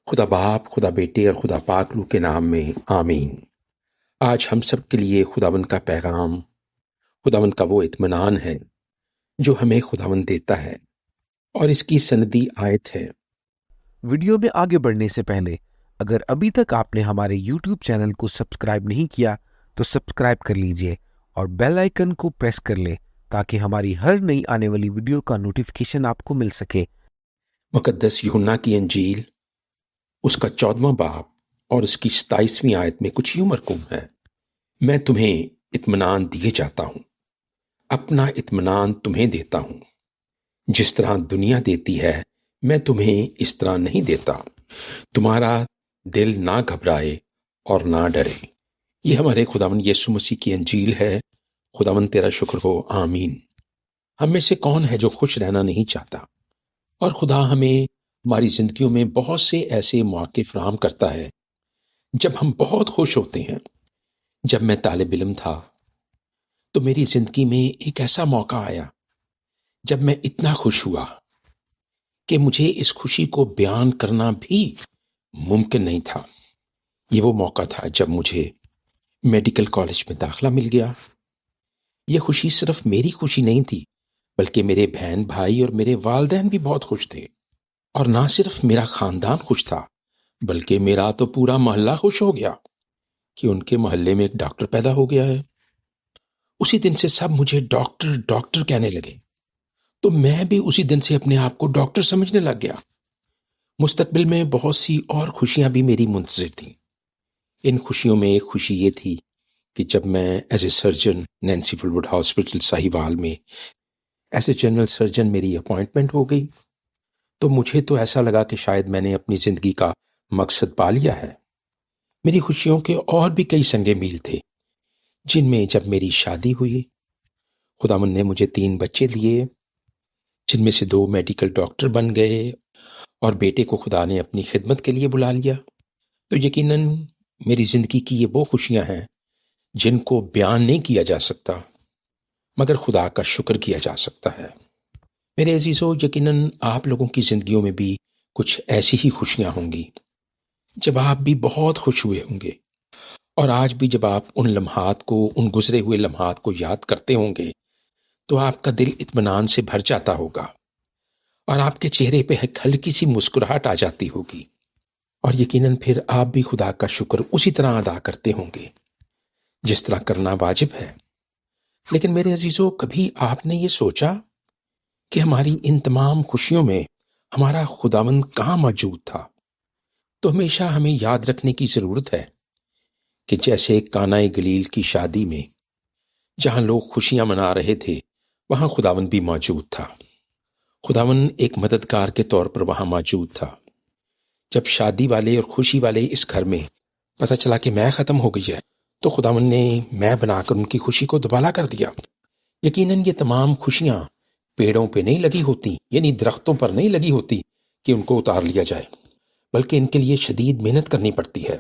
خدا باپ، خدا بیٹے اور خدا پاک روح کے نام میں آمین۔ آج ہم سب کے لیے خداوند کا پیغام، خداوند کا وہ اطمینان ہے جو ہمیں خداوند دیتا ہے، اور اس کی سندی آیت ہے۔ ویڈیو میں آگے بڑھنے سے پہلے اگر ابھی تک آپ نے ہمارے یوٹیوب چینل کو سبسکرائب نہیں کیا تو سبسکرائب کر لیجئے اور بیل آئیکن کو پریس کر لیں تاکہ ہماری ہر نئی آنے والی ویڈیو کا نوٹیفیکیشن آپ کو مل سکے۔ مقدس یوحنا کی انجیل، اس کا 14واں باب اور اس کی 27ویں آیت میں کچھ یوں مرقوم ہے: میں تمہیں اطمینان دیے جاتا ہوں، اپنا اطمینان تمہیں دیتا ہوں، جس طرح دنیا دیتی ہے میں تمہیں اس طرح نہیں دیتا، تمہارا دل نہ گھبرائے اور نہ ڈرے۔ یہ ہمارے خداوند یسوع مسیح کی انجیل ہے۔ خداوند تیرا شکر ہو، آمین۔ ہم میں سے کون ہے جو خوش رہنا نہیں چاہتا؟ اور خدا ہمیں ہماری زندگیوں میں بہت سے ایسے مواقع فراہم کرتا ہے جب ہم بہت خوش ہوتے ہیں۔ جب میں طالب علم تھا تو میری زندگی میں ایک ایسا موقع آیا جب میں اتنا خوش ہوا کہ مجھے اس خوشی کو بیان کرنا بھی ممکن نہیں تھا۔ یہ وہ موقع تھا جب مجھے میڈیکل کالج میں داخلہ مل گیا۔ یہ خوشی صرف میری خوشی نہیں تھی، بلکہ میرے بہن بھائی اور میرے والدین بھی بہت خوش تھے۔ اور نہ صرف میرا خاندان خوش تھا، بلکہ میرا تو پورا محلہ خوش ہو گیا کہ ان کے محلے میں ایک ڈاکٹر پیدا ہو گیا ہے۔ اسی دن سے سب مجھے ڈاکٹر ڈاکٹر کہنے لگے، تو میں بھی اسی دن سے اپنے آپ کو ڈاکٹر سمجھنے لگ گیا۔ مستقبل میں بہت سی اور خوشیاں بھی میری منتظر تھیں۔ ان خوشیوں میں ایک خوشی یہ تھی کہ جب میں as a surgeon Nancy fluid hospital Sahiwal میں ایز اے جنرل سرجن میری اپوائنٹمنٹ ہو گئی، تو مجھے تو ایسا لگا کہ شاید میں نے اپنی زندگی کا مقصد پا لیا ہے۔ میری خوشیوں کے اور بھی کئی سنگ میل تھے، جن میں جب میری شادی ہوئی، خداوند نے مجھے 3 بچے دیے، جن میں سے 2 میڈیکل ڈاکٹر بن گئے، اور بیٹے کو خدا نے اپنی خدمت کے لیے بلا لیا۔ تو یقیناً میری زندگی کی یہ وہ خوشیاں ہیں جن کو بیان نہیں کیا جا سکتا، مگر خدا کا شکر کیا جا سکتا ہے۔ میرے عزیزو، یقیناً آپ لوگوں کی زندگیوں میں بھی کچھ ایسی ہی خوشیاں ہوں گی جب آپ بھی بہت خوش ہوئے ہوں گے، اور آج بھی جب آپ ان لمحات کو، ان گزرے ہوئے لمحات کو یاد کرتے ہوں گے تو آپ کا دل اطمینان سے بھر جاتا ہوگا، اور آپ کے چہرے پہ ایک ہلکی سی مسکراہٹ آ جاتی ہوگی، اور یقیناً پھر آپ بھی خدا کا شکر اسی طرح ادا کرتے ہوں گے جس طرح کرنا واجب ہے۔ لیکن میرے عزیزو، کبھی آپ نے یہ سوچا کہ ہماری ان تمام خوشیوں میں ہمارا خداوند کہاں موجود تھا؟ تو ہمیشہ ہمیں یاد رکھنے کی ضرورت ہے کہ جیسے کانا گلیل کی شادی میں جہاں لوگ خوشیاں منا رہے تھے، وہاں خداوند بھی موجود تھا۔ خداوند ایک مددگار کے طور پر وہاں موجود تھا۔ جب شادی والے اور خوشی والے اس گھر میں پتہ چلا کہ میں ختم ہو گئی ہے، تو خداوند نے میں بنا کر ان کی خوشی کو دوبالا کر دیا۔ یقیناً یہ تمام خوشیاں پیڑوں پہ نہیں لگی ہوتی، یعنی درختوں پر نہیں لگی ہوتی کہ ان کو اتار لیا جائے، بلکہ ان کے لیے شدید محنت کرنی پڑتی ہے۔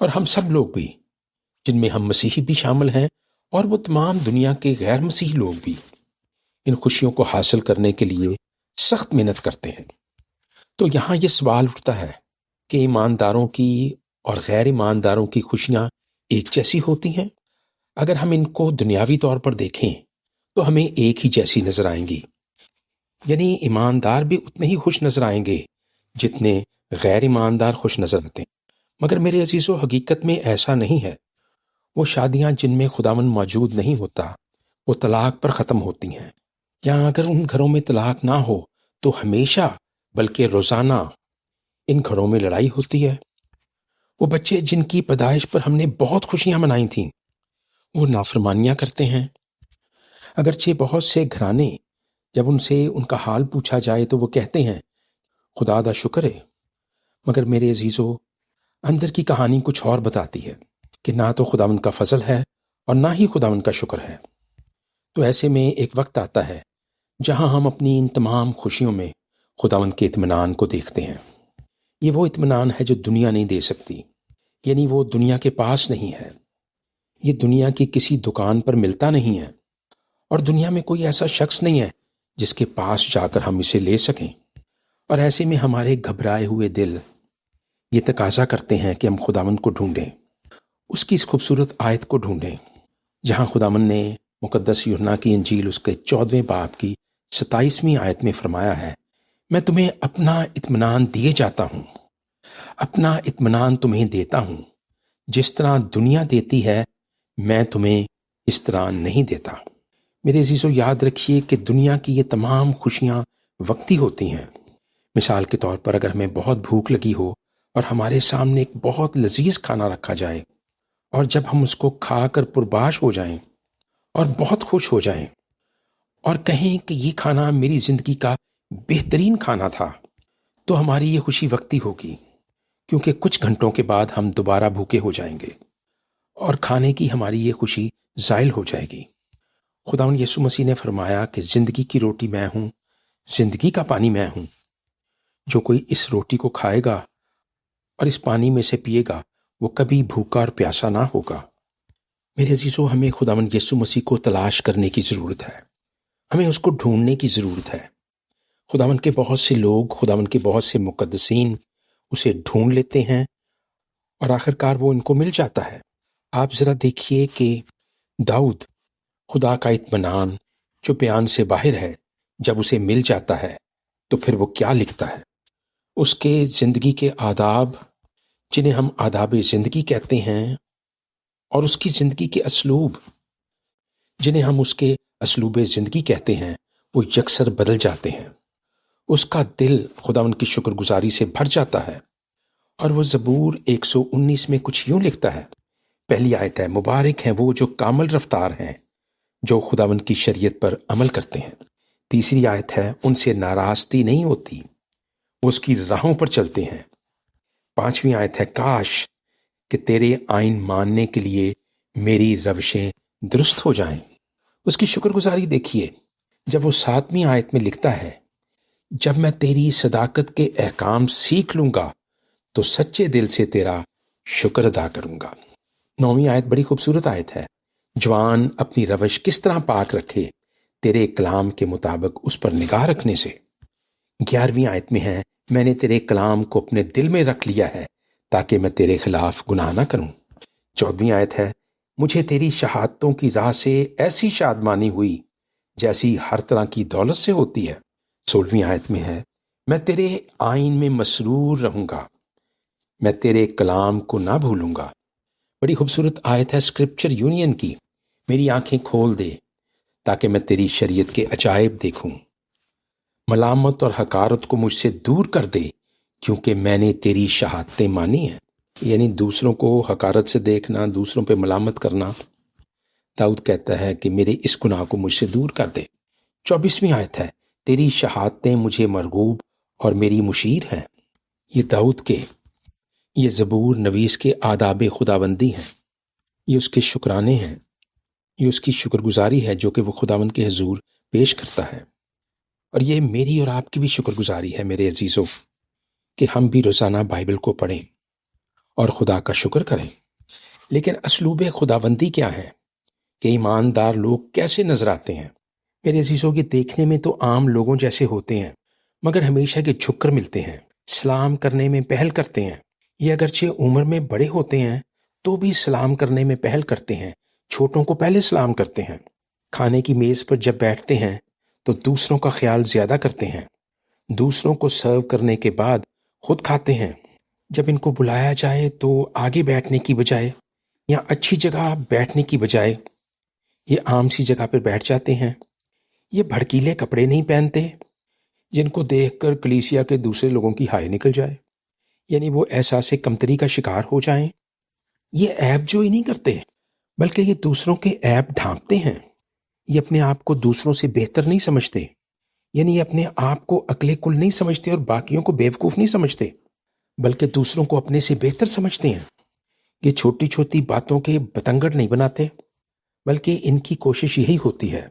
اور ہم سب لوگ بھی، جن میں ہم مسیحی بھی شامل ہیں اور وہ تمام دنیا کے غیر مسیحی لوگ بھی، ان خوشیوں کو حاصل کرنے کے لیے سخت محنت کرتے ہیں۔ تو یہاں یہ سوال اٹھتا ہے کہ ایمانداروں کی اور غیر ایمانداروں کی خوشیاں ایک جیسی ہوتی ہیں؟ اگر ہم ان کو دنیاوی طور پر دیکھیں تو ہمیں ایک ہی جیسی نظر آئیں گی، یعنی ایماندار بھی اتنے ہی خوش نظر آئیں گے جتنے غیر ایماندار خوش نظر آتے ہیں۔ مگر میرے عزیزو، حقیقت میں ایسا نہیں ہے۔ وہ شادیاں جن میں خداوند موجود نہیں ہوتا، وہ طلاق پر ختم ہوتی ہیں، یا اگر ان گھروں میں طلاق نہ ہو تو ہمیشہ بلکہ روزانہ ان گھروں میں لڑائی ہوتی ہے۔ وہ بچے جن کی پیدائش پر ہم نے بہت خوشیاں منائی تھیں، وہ نافرمانیاں کرتے ہیں۔ اگرچہ بہت سے گھرانے جب ان سے ان کا حال پوچھا جائے تو وہ کہتے ہیں خدا دا شکر ہے، مگر میرے عزیزو، اندر کی کہانی کچھ اور بتاتی ہے کہ نہ تو خداوند کا فضل ہے اور نہ ہی خداوند کا شکر ہے۔ تو ایسے میں ایک وقت آتا ہے جہاں ہم اپنی ان تمام خوشیوں میں خداوند کے اطمینان کو دیکھتے ہیں۔ یہ وہ اطمینان ہے جو دنیا نہیں دے سکتی، یعنی وہ دنیا کے پاس نہیں ہے، یہ دنیا کی کسی دکان پر ملتا نہیں ہے، اور دنیا میں کوئی ایسا شخص نہیں ہے جس کے پاس جا کر ہم اسے لے سکیں۔ اور ایسے میں ہمارے گھبرائے ہوئے دل یہ تقاضا کرتے ہیں کہ ہم خداوند کو ڈھونڈیں، اس کی اس خوبصورت آیت کو ڈھونڈیں جہاں خداوند نے مقدس یوحنا کی انجیل اس کے 14ویں باب کی 27ویں آیت میں فرمایا ہے، میں تمہیں اپنا اطمینان دیے جاتا ہوں، اپنا اطمینان تمہیں دیتا ہوں، جس طرح دنیا دیتی ہے میں تمہیں اس طرح نہیں دیتا۔ میرے عزیزو، یاد رکھیے کہ دنیا کی یہ تمام خوشیاں وقتی ہوتی ہیں۔ مثال کے طور پر اگر ہمیں بہت بھوک لگی ہو اور ہمارے سامنے ایک بہت لذیذ کھانا رکھا جائے اور جب ہم اس کو کھا کر پرباش ہو جائیں اور بہت خوش ہو جائیں اور کہیں کہ یہ کھانا میری زندگی کا بہترین کھانا تھا، تو ہماری یہ خوشی وقتی ہوگی، کیونکہ کچھ گھنٹوں کے بعد ہم دوبارہ بھوکے ہو جائیں گے اور کھانے کی ہماری یہ خوشی زائل ہو جائے گی۔ خداوند یسوع مسیح نے فرمایا کہ زندگی کی روٹی میں ہوں، زندگی کا پانی میں ہوں، جو کوئی اس روٹی کو کھائے گا اور اس پانی میں سے پیے گا وہ کبھی بھوکا اور پیاسا نہ ہوگا۔ میرے عزیزو، ہمیں خداوند یسوع مسیح کو تلاش کرنے کی ضرورت ہے، ہمیں اس کو ڈھونڈنے کی ضرورت ہے۔ خداوند کے بہت سے لوگ، خداوند کے بہت سے مقدسین اسے ڈھونڈ لیتے ہیں اور آخرکار وہ ان کو مل جاتا ہے۔ آپ ذرا دیکھیے کہ داؤد، خدا کا اطمینان جو بیان سے باہر ہے، جب اسے مل جاتا ہے تو پھر وہ کیا لکھتا ہے۔ اس کے زندگی کے آداب، جنہیں ہم آداب زندگی کہتے ہیں، اور اس کی زندگی کے اسلوب، جنہیں ہم اس کے اسلوب زندگی کہتے ہیں، وہ یکسر بدل جاتے ہیں۔ اس کا دل خداوند کی شکر گزاری سے بھر جاتا ہے، اور وہ زبور 119 میں کچھ یوں لکھتا ہے۔ پہلی آیت ہے، مبارک ہیں وہ جو کامل رفتار ہیں، جو خداوند کی شریعت پر عمل کرتے ہیں۔ تیسری آیت ہے، ان سے ناراستی نہیں ہوتی، وہ اس کی راہوں پر چلتے ہیں۔ پانچویں آیت ہے، کاش کہ تیرے آئین ماننے کے لیے میری روشیں درست ہو جائیں۔ اس کی شکر گزاری دیکھیے جب وہ 7ویں آیت میں لکھتا ہے، جب میں تیری صداقت کے احکام سیکھ لوں گا تو سچے دل سے تیرا شکر ادا کروں گا۔ 9ویں آیت بڑی خوبصورت آیت ہے، جوان اپنی روش کس طرح پاک رکھے تیرے کلام کے مطابق اس پر نگاہ رکھنے سے۔ 11ویں آیت میں ہے، میں نے تیرے کلام کو اپنے دل میں رکھ لیا ہے تاکہ میں تیرے خلاف گناہ نہ کروں۔ 14ویں آیت ہے، مجھے تیری شہادتوں کی راہ سے ایسی شادمانی ہوئی جیسی ہر طرح کی دولت سے ہوتی ہے۔ 16ویں آیت میں ہے، میں تیرے آئین میں مسرور رہوں گا، میں تیرے کلام کو نہ بھولوں گا۔ بڑی خوبصورت آیت ہے اسکرپچر یونین کی، میری آنکھیں کھول دے تاکہ میں تیری شریعت کے عجائب دیکھوں۔ ملامت اور حقارت کو مجھ سے دور کر دے کیونکہ میں نے تیری شہادتیں مانی ہیں۔ یعنی دوسروں کو حقارت سے دیکھنا، دوسروں پہ ملامت کرنا۔ داؤد کہتا ہے کہ میرے اس گناہ کو مجھ سے دور کر دے۔ 24ویں آیت ہے، تیری شہادتیں مجھے مرغوب اور میری مشیر ہیں۔ یہ داؤد کے، یہ زبور نویس کے آداب خداوندی ہیں، یہ اس کے شکرانے ہیں، یہ اس کی شکر گزاری ہے جو کہ وہ خداوند کے حضور پیش کرتا ہے۔ اور یہ میری اور آپ کی بھی شکر گزاری ہے میرے عزیزو، کہ ہم بھی روزانہ بائبل کو پڑھیں اور خدا کا شکر کریں۔ لیکن اسلوب خداوندی کیا ہے کہ ایماندار لوگ کیسے نظر آتے ہیں؟ میرے عزیزو، یہ دیکھنے میں تو عام لوگوں جیسے ہوتے ہیں، مگر ہمیشہ کے جھک کر ملتے ہیں، سلام کرنے میں پہل کرتے ہیں۔ یہ اگرچہ عمر میں بڑے ہوتے ہیں تو بھی سلام کرنے میں پہل کرتے ہیں، چھوٹوں کو پہلے سلام کرتے ہیں۔ کھانے کی میز پر جب بیٹھتے ہیں تو دوسروں کا خیال زیادہ کرتے ہیں، دوسروں کو سرو کرنے کے بعد خود کھاتے ہیں۔ جب ان کو بلایا جائے تو آگے بیٹھنے کی بجائے یا اچھی جگہ بیٹھنے کی بجائے یہ عام سی جگہ پر بیٹھ جاتے ہیں۔ یہ بھڑکیلے کپڑے نہیں پہنتے جن کو دیکھ کر کلیسیا کے دوسرے لوگوں کی ہائے نکل جائے، یعنی وہ احساس کمتری کا شکار ہو جائیں۔ یہ عیب جو ہی نہیں کرتے بلکہ یہ دوسروں کے عیب ڈھانپتے ہیں۔ یہ اپنے آپ کو دوسروں سے بہتر نہیں سمجھتے، یعنی یہ اپنے آپ کو عقل کل نہیں سمجھتے اور باقیوں کو بیوقوف نہیں سمجھتے، بلکہ دوسروں کو اپنے سے بہتر سمجھتے ہیں۔ یہ چھوٹی چھوٹی باتوں کے بتنگڑ نہیں بناتے، بلکہ ان کی کوشش یہی ہوتی ہے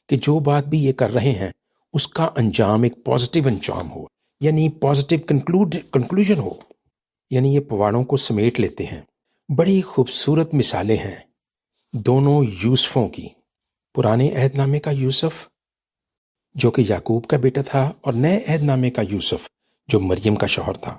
کہ جو بات بھی یہ کر رہے ہیں اس کا انجام ایک پازیٹیو انجام ہو، یعنی پازیٹیو کنکلوژن ہو، یعنی یہ پواڑوں کو سمیٹ لیتے ہیں۔ بڑی خوبصورت مثالیں ہیں دونوں یوسفوں کی، پرانے عہد نامے کا یوسف جو کہ یعقوب کا بیٹا تھا، اور نئے عہد نامے کا یوسف جو مریم کا شوہر تھا۔